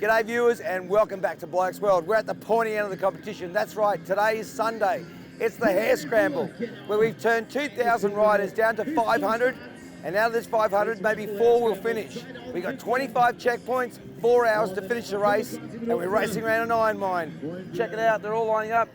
G'day viewers and welcome back to Blokesworld. We're at the pointy end of the competition. That's right, today is Sunday. It's the Hare Scramble, where we've turned 2,000 riders down to 500, and out of this 500, maybe 4 will finish. We've got 25 checkpoints, 4 hours to finish the race, and we're racing around an iron mine. Check it out, they're all lining up.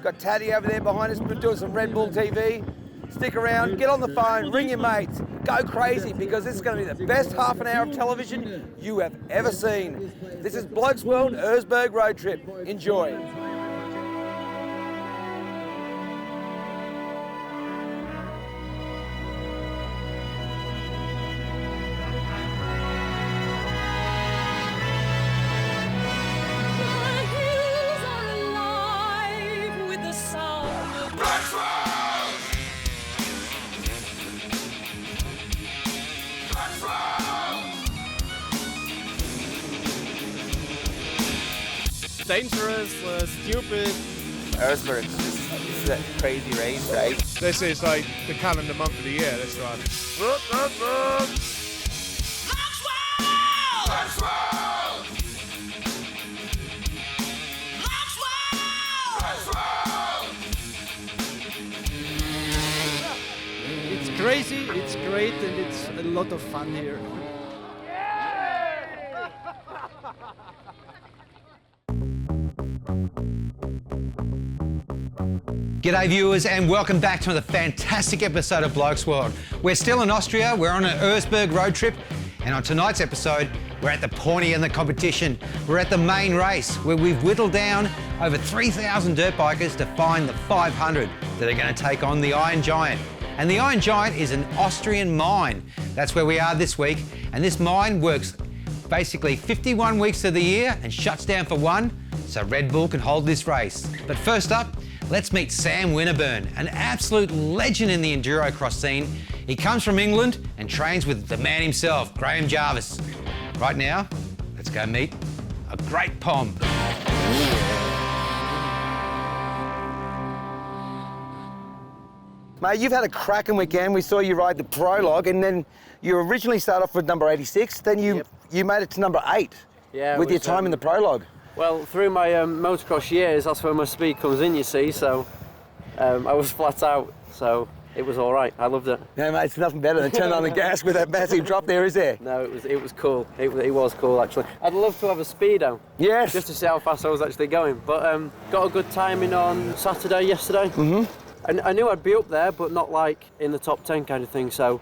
Got Taddy over there behind us doing some Red Bull TV. Stick around, get on the phone, ring your mates, go crazy, because this is going to be the best half an hour of television you have ever seen. This is Blokesworld Erzberg road trip. Enjoy. Dangerous, stupid. Erzberg, this is a crazy race, right? This is like the calendar month of the year, this one. It's crazy, it's great, and it's a lot of fun here. G'day viewers and welcome back to another fantastic episode of Blokesworld. We're still in Austria, we're on an Erzberg road trip, and on tonight's episode we're at the pointy end of the competition. We're at the main race where we've whittled down over 3,000 dirt bikers to find the 500 that are going to take on the Iron Giant. And the Iron Giant is an Austrian mine. That's where we are this week, and this mine works basically 51 weeks of the year and shuts down for one, so Red Bull can hold this race. But first up, let's meet Sam Byrne, an absolute legend in the enduro cross scene. He comes from England and trains with the man himself, Graham Jarvis. Right now, let's go meet a great pom. Mate, you've had a cracking weekend. We saw you ride the prologue, and then you originally started off with number 86, then you made it to number 8 with your time in the prologue. Well, through my motocross years, that's where my speed comes in, you see, so I was flat out, so it was all right. I loved it. No, mate, it's nothing better than turning on the gas with that massive drop there, is there? No, it was cool. It was cool, actually. I'd love to have a speedo. Yes. Just to see how fast I was actually going. But got a good timing on Saturday, yesterday. Mm-hmm. And I knew I'd be up there, but not like in the top 10 kind of thing, so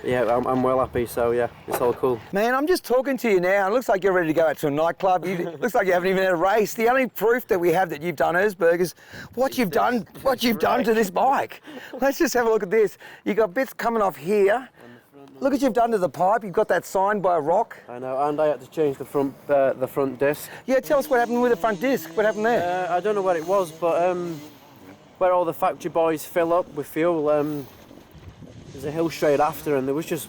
yeah, I'm well happy, so yeah, it's all cool. Man, I'm just talking to you now. It looks like you're ready to go out to a nightclub. It looks like you haven't even had a race. The only proof that we have that you've done Erzberg is what you've done to this bike. Let's just have a look at this. You've got bits coming off here. Look what you've done to the pipe. You've got that signed by a rock. I know, and I had to change the front disc. Yeah, tell us what happened with the front disc. What happened there? I don't know what it was, but where all the factory boys fill up with fuel, there's a hill straight after, and there was just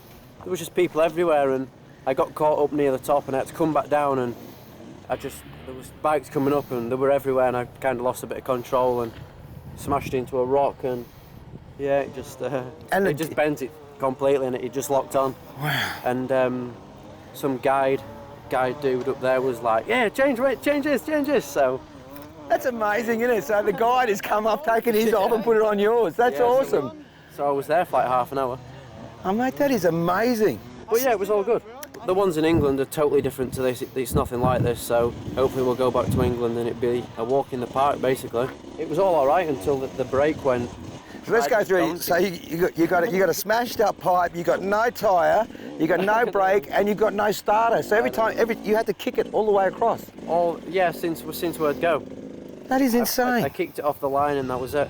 people everywhere, and I got caught up near the top, and I had to come back down, and there was bikes coming up, and they were everywhere, and I kind of lost a bit of control and smashed into a rock, and yeah, it just bent it completely, and it just locked on. Wow. And some guide dude up there was like, yeah, change this, so. That's amazing, isn't it? So the guide has come up, taken his off and put it on yours. That's awesome. So I was there for like half an hour. Oh, mate, that is amazing. But yeah, it was all good. The ones in England are totally different to this. It's nothing like this, so hopefully we'll go back to England and it'd be a walk in the park, basically. It was all right until the brake went. So let's go through. So you got a smashed up pipe, you got no tyre, you got no brake, and you got no starter. So you had to kick it all the way across. Yeah, since we'd go. That is insane. I kicked it off the line and that was it.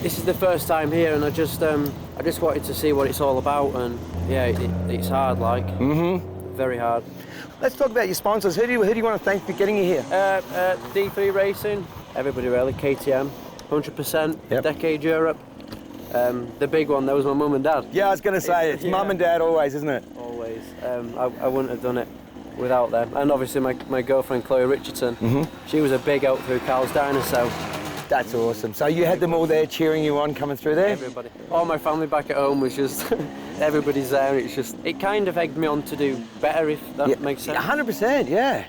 This is the first time here, and I just wanted to see what it's all about, and yeah, it's hard, like. Very hard. Let's talk about your sponsors. Who do you want to thank for getting you here? D3 Racing, everybody really, KTM, 100%, Yep. Decade Europe. The big one, that was my mum and dad. Yeah, I was going to say, it's mum and dad always, isn't it? Always. I wouldn't have done it without them. And obviously my girlfriend, Chloe Richardson, she was a big help through Carl's Diner, so... That's awesome. So you had them all there cheering you on coming through there? Everybody. All my family back at home was just... everybody's there. It kind of egged me on to do better, if that makes sense. 100%, yeah.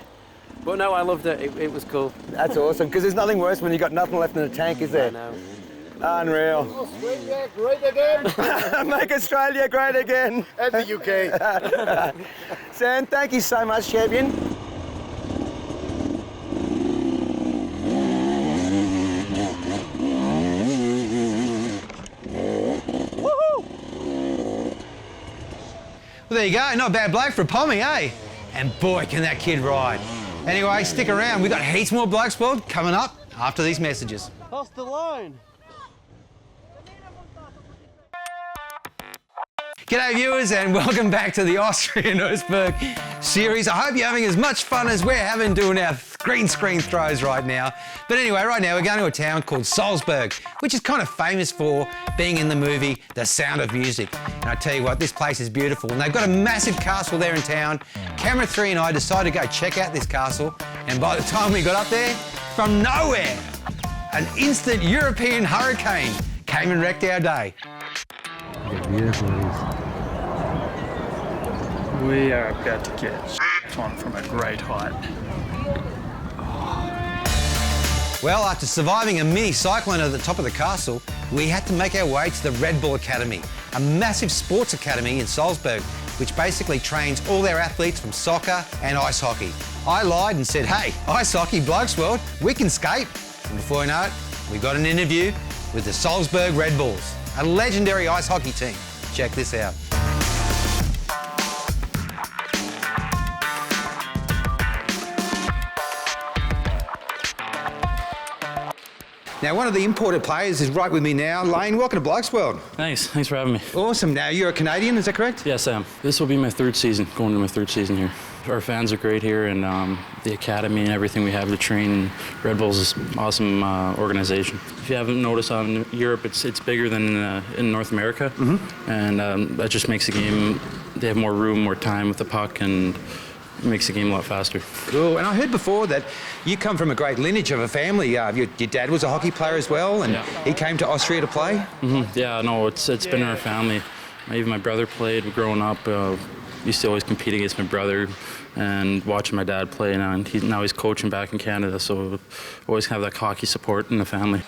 But no, I loved it. It was cool. That's awesome, because there's nothing worse when you've got nothing left in the tank, is there? I know. Unreal. Australia great again. Make Australia great again. And the UK. Sam, thank you so much, champion. Well, there you go. Not a bad bloke for a Pommy, eh? And boy, can that kid ride. Anyway, stick around. We've got heaps more Blokesworld coming up after these messages. That's the line. G'day viewers and welcome back to the Austrian Erzberg series. I hope you're having as much fun as we're having doing our green screen throws right now. But anyway, right now we're going to a town called Salzburg, which is kind of famous for being in the movie The Sound of Music. And I tell you what, this place is beautiful. And they've got a massive castle there in town. Camera 3 and I decided to go check out this castle. And by the time we got up there, from nowhere, an instant European hurricane came and wrecked our day. Look how beautiful it is. We are about to get on from a great height. Well, after surviving a mini cyclone at the top of the castle, we had to make our way to the Red Bull Academy, a massive sports academy in Salzburg, which basically trains all their athletes from soccer and ice hockey. I lied and said, hey, ice hockey, Blokesworld, we can skate. And before I know it, we got an interview with the Salzburg Red Bulls, a legendary ice hockey team. Check this out. Now, one of the imported players is right with me now. Lane, welcome to Blokesworld. Thanks for having me. Awesome. Now, you're a Canadian, is that correct? Yeah, Sam. This will be my third season, going to my third season here. Our fans are great here, and the academy and everything we have to train. Red Bull's is an awesome organization. If you haven't noticed, in Europe, it's bigger than in North America, and that just makes the game, they have more room, more time with the puck, and it makes the game a lot faster. Cool. And I heard before that you come from a great lineage of a family. Your dad was a hockey player as well, and he came to Austria to play? Yeah, no, it's been in our family. Even my brother played growing up. Used to always compete against my brother and watching my dad play now, and now he's coaching back in Canada, so always have that hockey support in the family.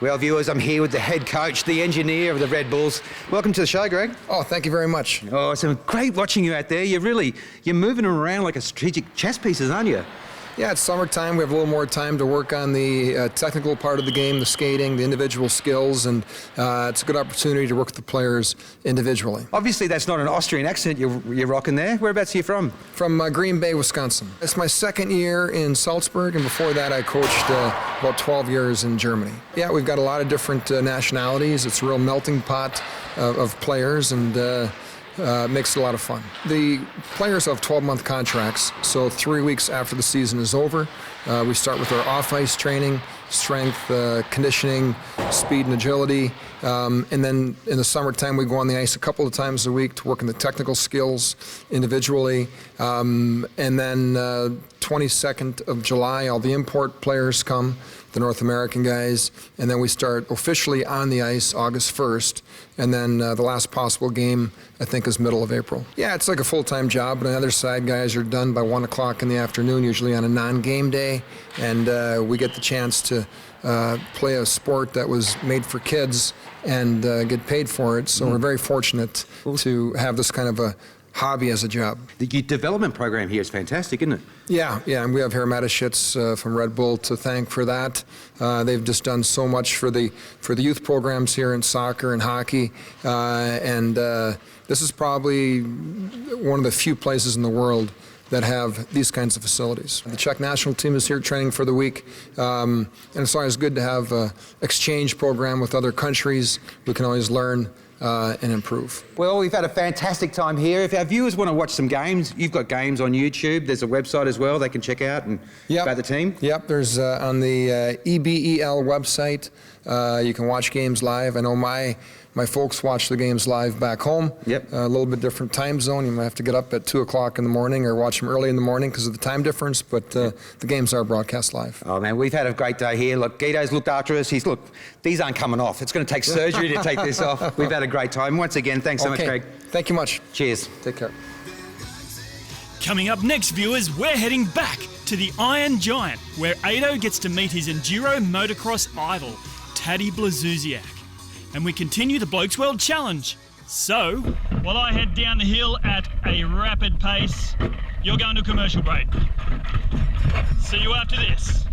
Well, viewers, I'm here with the head coach, the engineer of the Red Bulls. Welcome to the show, Greg. Oh, thank you very much. Awesome. Great watching you out there. You're moving around like a strategic chess pieces, aren't you? Yeah, it's summertime. We have a little more time to work on the technical part of the game, the skating, the individual skills, and it's a good opportunity to work with the players individually. Obviously, that's not an Austrian accent you're rocking there. Whereabouts are you from? From Green Bay, Wisconsin. It's my second year in Salzburg, and before that I coached about 12 years in Germany. Yeah, we've got a lot of different nationalities. It's a real melting pot of players, and makes it a lot of fun. The players have 12-month contracts, so 3 weeks after the season is over, we start with our off-ice training, strength, conditioning, speed and agility, and then in the summertime we go on the ice a couple of times a week to work on the technical skills individually, and then 22nd of July all the import players come, the North American guys, and then we start officially on the ice August 1st, and then the last possible game I think is middle of April. Yeah, it's like a full-time job, but on the other side guys are done by 1 o'clock in the afternoon, usually on a non-game day, and we get the chance to play a sport that was made for kids and get paid for it, so we're very fortunate to have this kind of a hobby as a job. The development program here is fantastic, isn't it? Yeah, and we have Herr Mateschitz from Red Bull to thank for that. They've just done so much for the youth programs here in soccer and hockey, and this is probably one of the few places in the world that have these kinds of facilities. The Czech national team is here training for the week, and it's always good to have an exchange program with other countries. We can always learn and improve. Well, we've had a fantastic time here. If our viewers want to watch some games, you've got games on YouTube. There's a website as well they can check out and about the team. Yep, there's on the EBEL website, you can watch games live. I know my folks watch the games live back home. Yep. A little bit different time zone. You might have to get up at 2 o'clock in the morning or watch them early in the morning because of the time difference, but the games are broadcast live. Oh man, we've had a great day here. Look, Guido's looked after us. Look, these aren't coming off. It's going to take surgery to take this off. We've had a great time. Once again, thanks so much, Craig. Thank you much. Cheers. Take care. Coming up next, viewers, we're heading back to the Iron Giant, where Ado gets to meet his enduro motocross idol, Taddy Blazouziak. And we continue the Blokesworld Challenge. So, while I head down the hill at a rapid pace, you're going to a commercial break. See you after this.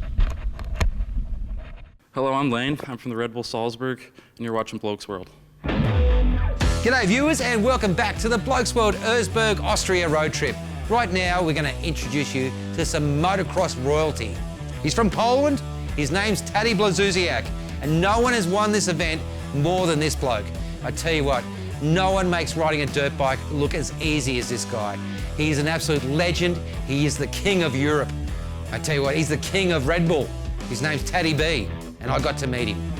Hello, I'm Lane. I'm from the Red Bull Salzburg, and you're watching Blokesworld. G'day viewers, and welcome back to the Blokesworld Erzberg, Austria road trip. Right now, we're going to introduce you to some motocross royalty. He's from Poland. His name's Taddy Blazouziak, and no one has won this event more than this bloke. I tell you what, no one makes riding a dirt bike look as easy as this guy. He's an absolute legend. He is the king of Europe. I tell you what, he's the king of Red Bull. His name's Taddy B, and I got to meet him.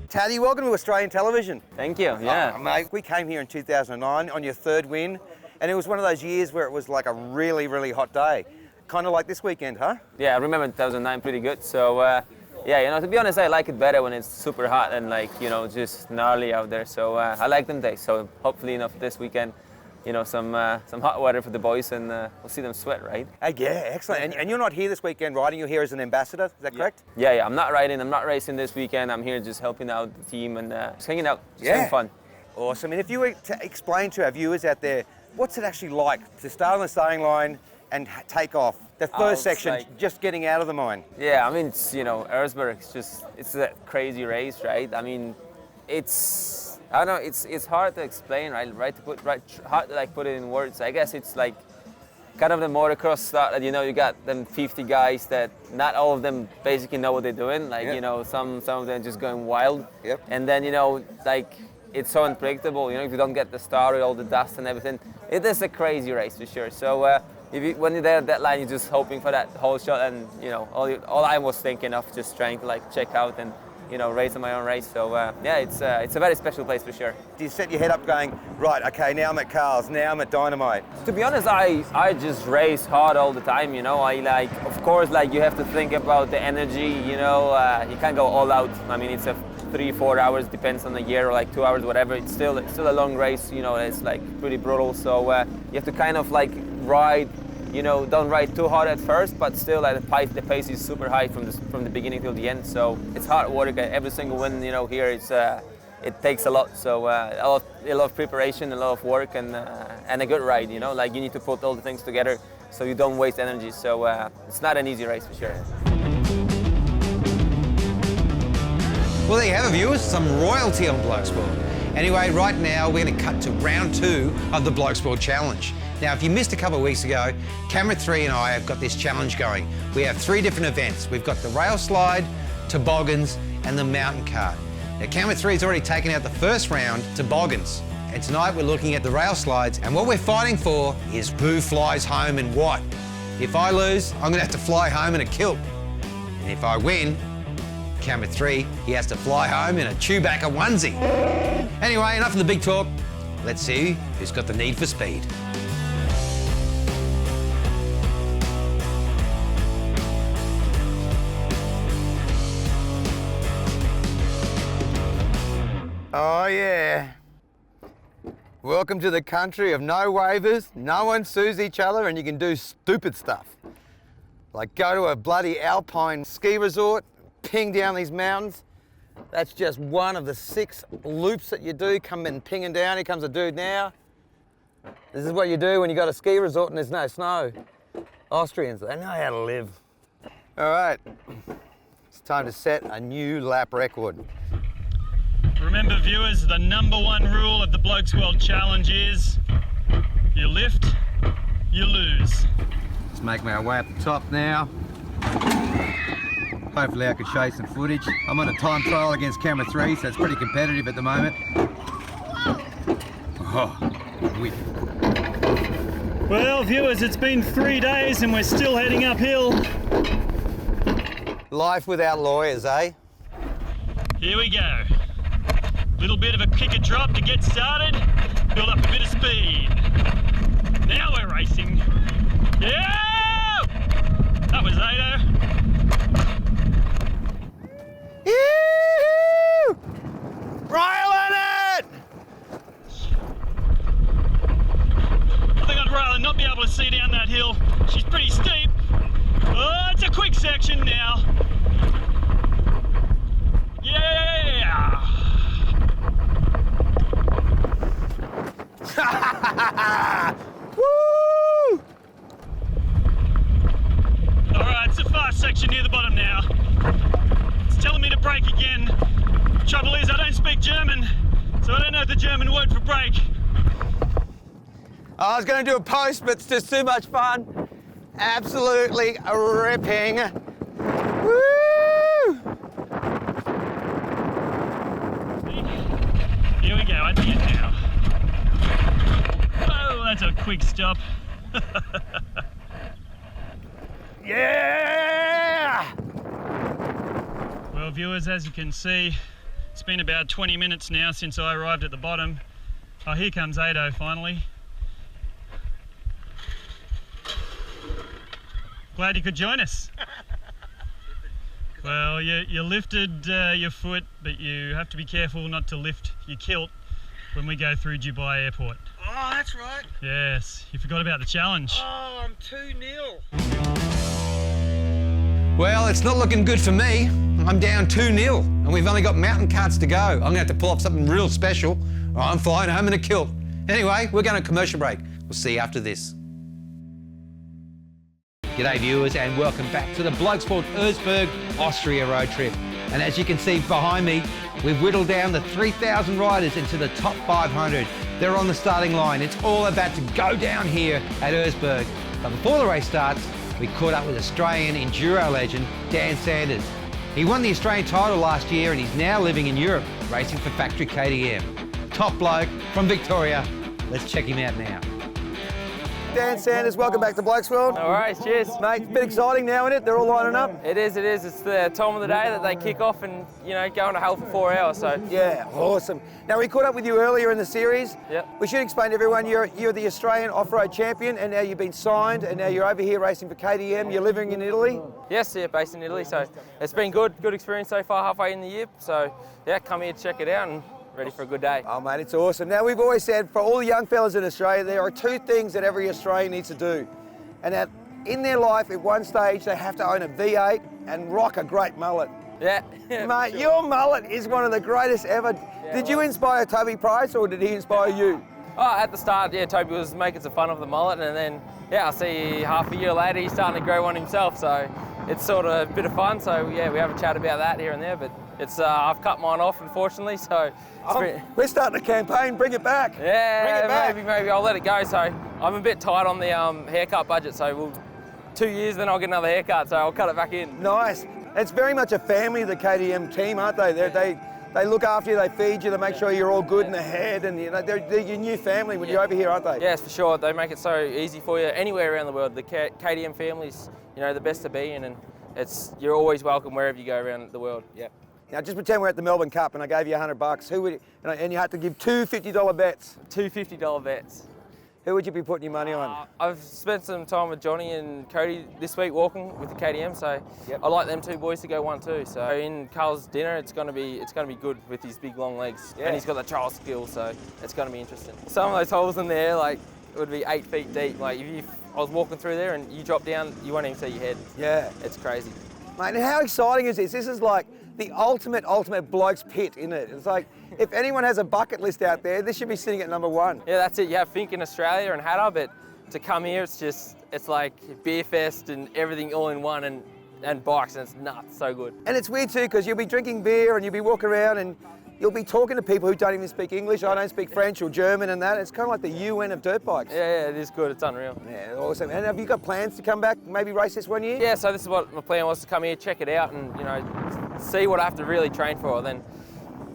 Taddy, welcome to Australian television. Thank you, yeah. Oh, mate, we came here in 2009 on your third win, and it was one of those years where it was like a really, really hot day. Kind of like this weekend, huh? Yeah, I remember 2009 pretty good, so yeah, you know, to be honest, I like it better when it's super hot and like, you know, just gnarly out there. So I like them days. So hopefully, you know, for this weekend, you know, some hot weather for the boys, and we'll see them sweat, right? Yeah, excellent. And you're not here this weekend riding. You're here as an ambassador. Is that correct? Yeah. I'm not riding. I'm not racing this weekend. I'm here just helping out the team and just hanging out, just having fun. Awesome. And if you were to explain to our viewers out there, what's it actually like to start on the starting line and take off? The first section, like, just getting out of the mine. Yeah, I mean, it's, you know, Erzberg, it's that crazy race, right? I mean, it's, I don't know, it's hard to explain, right? Hard to like put it in words. I guess it's like kind of the motocross start that, you know, you got them 50 guys that not all of them basically know what they're doing. Like, you know, some of them just going wild. Yep. And then, you know, like, it's so unpredictable. You know, if you don't get the start with all the dust and everything, it is a crazy race for sure. So, when you're there at that line, you're just hoping for that whole shot, and you know, all I was thinking of just trying to like check out and, you know, race on my own race. So yeah, it's a very special place for sure. Do you set your head up going, right, okay, now I'm at Carl's, now I'm at Dynamite? To be honest, I just race hard all the time, you know. I like, of course, like you have to think about the energy, you know. You can't go all out. I mean, it's a 3-4 hours, depends on the year, or like 2 hours, whatever. It's still a long race, you know. It's like pretty brutal. So you have to kind of like ride, you know, don't ride too hard at first, but still like the pace is super high from the beginning till the end. So it's hard work. Every single win, you know, here it takes a lot. So a lot of preparation, a lot of work, and a good ride. You know, like you need to put all the things together so you don't waste energy. So it's not an easy race for sure. Well, there you have it, viewers, some royalty on Blokesworld. Anyway, right now we're going to cut to round 2 of the Blokesworld Challenge. Now, if you missed a couple of weeks ago, Camera 3 and I have got this challenge going. We have 3 different events. We've got the rail slide, toboggans, and the mountain cart. Now, Camera 3 has already taken out the first round, toboggans. And tonight we're looking at the rail slides, and what we're fighting for is who flies home in what. If I lose, I'm gonna have to fly home in a kilt. And if I win, Camera 3, he has to fly home in a Chewbacca onesie. Anyway, enough of the big talk. Let's see who's got the need for speed. Oh yeah. Welcome to the country of no waivers, no one sues each other, and you can do stupid stuff. Like go to a bloody alpine ski resort, ping down these mountains. That's just one of the 6 loops that you do, coming pinging down. Here comes a dude now. This is what you do when you got a ski resort and there's no snow. Austrians, they know how to live. All right, it's time to set a new lap record. Remember, viewers, the #1 rule of the Blokesworld Challenge is you lift, you lose. Let's make my way up the top now. Hopefully I can show you some footage. I'm on a time trial against camera 3, so it's pretty competitive at the moment. Oh, wicked. Well, viewers, it's been 3 days and we're still heading uphill. Life without lawyers, eh? Here we go. Little bit of a kicker drop to get started. Build up a bit of speed. Now we're racing. Yeah! That was Ado. Yee-hoo! Rail in it! I think I'd rather not be able to see down that hill. She's pretty steep. Oh, it's a quick section now. Yeah! Woo! All right, it's a fast section near the bottom now. It's telling me to brake again. Trouble is, I don't speak German, so I don't know the German word for brake. I was going to do a post, but it's just too much fun. Absolutely ripping. Woo! Here we go, at the end now. Oh, that's a quick stop. Yeah! Well, viewers, as you can see, it's been about 20 minutes now since I arrived at the bottom. Oh, here comes Ado finally. Glad you could join us. Well, you lifted your foot, but you have to be careful not to lift your kilt when we go through Dubai Airport. Oh, that's right. Yes, you forgot about the challenge. Oh, I'm 2-0. Well, it's not looking good for me. I'm down 2-0 and we've only got mountain carts to go. I'm gonna have to pull up something real special or I'm flying home in a kilt. Anyway, we're going to commercial break. We'll see you after this. G'day viewers and welcome back to the Blokesworld Erzberg, Austria road trip. And as you can see behind me, we've whittled down the 3,000 riders into the top 500. They're on the starting line. It's all about to go down here at Erzberg. But before the race starts, we caught up with Australian enduro legend Dan Sanders. He won the Australian title last year and he's now living in Europe, racing for factory KTM. Top bloke from Victoria. Let's check him out now. Dan Sanders, welcome back to Blokesworld. All right, cheers. Mate, a bit exciting now, isn't it? They're all lining up. It is. It's the time of the day that they kick off and, you know, go on a hell for 4 hours, so. Yeah, awesome. Now, we caught up with you earlier in the series. Yep. We should explain to everyone you're the Australian off-road champion and now you've been signed and now you're over here racing for KTM. You're living in Italy. Yes, yeah, based in Italy, so it's been good experience so far, halfway in the year. So, yeah, come here to check it out and ready for a good day. Oh, mate, it's awesome. Now, we've always said for all the young fellas in Australia, there are two things that every Australian needs to do. And that in their life, at one stage, they have to own a V8 and rock a great mullet. Yeah. Mate, sure. your mullet is one of the greatest ever. Yeah, did you inspire Toby Price or did he inspire you? Oh, at the start, yeah, Toby was making some fun of the mullet, and then, yeah, I see half a year later he's starting to grow one himself, so it's sort of a bit of fun. So, yeah, we have a chat about that here and there, but it's I've cut mine off, unfortunately, so. We're starting a campaign, bring it back. Yeah, bring it back. maybe I'll let it go. So I'm a bit tight on the haircut budget, so we'll 2 years, then I'll get another haircut, so I'll cut it back in. Nice. It's very much a family, the KTM team, aren't they? They look after you, they feed you, they make sure you're all good in the head, and you know, they're your new family when you're over here, aren't they? Yes, for sure. They make it so easy for you anywhere around the world. The KTM family's, you know, the best to be in, and you're always welcome wherever you go around the world. Yep. Now, just pretend we're at the Melbourne Cup and I gave you $100. Who would, and you had to give two $50 bets. Two $50 bets. Who would you be putting your money on? I've spent some time with Johnny and Cody this week walking with the KTM, so yep. I like them two boys to go 1-2. So in Carl's dinner, it's going to be good with his big long legs, yeah. And he's got the trial skill, so it's going to be interesting. Some of those holes in there, like, it would be 8 feet deep. Like if I was walking through there and you drop down, you won't even see your head. Yeah, it's crazy. Mate, and how exciting is this? This is like the ultimate blokes pit, isn't it? It's like, if anyone has a bucket list out there, this should be sitting at #1. Yeah, that's it. You have Fink in Australia and Hatta, but to come here, it's like beer fest and everything all in one and bikes, and it's nuts, so good. And it's weird too, because you'll be drinking beer and you'll be walking around and you'll be talking to people who don't even speak English. I don't speak French or German and that. It's kind of like the UN of dirt bikes. Yeah, it is good. It's unreal. Yeah, awesome. And have you got plans to come back, maybe race this one year? Yeah, so this is what my plan was, to come here, check it out, and see what I have to really train for. Then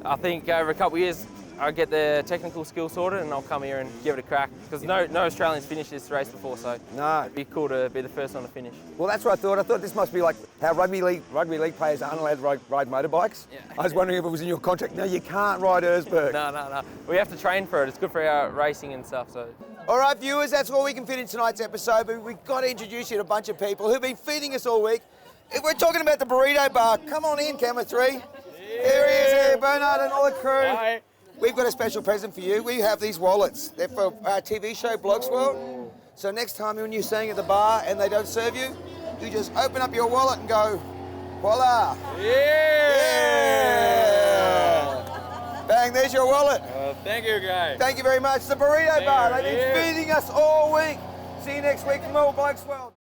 I think over a couple of years I'll get the technical skill sorted, and I'll come here and give it a crack. Because no Australians finished this race before, so it'd be cool to be the first one to finish. Well, that's what I thought. I thought this must be like how rugby league players aren't allowed to ride motorbikes. Yeah. I was wondering if it was in your contract. No, you can't ride Erzberg. No. We have to train for it. It's good for our racing and stuff. So. All right, viewers, that's all we can fit in tonight's episode, but we've got to introduce you to a bunch of people who've been feeding us all week. If we're talking about the burrito bar, come on in, camera 3. There he is, here, Bernard and all the crew. Hi. We've got a special present for you. We have these wallets. They're for our TV show, Blokesworld. So next time when you're staying at the bar and they don't serve you, you just open up your wallet and go, voila. Yeah! Bang, there's your wallet. Thank you, guys. Thank you very much. The burrito bar, they've been feeding us all week. See you next week from more Blokesworld.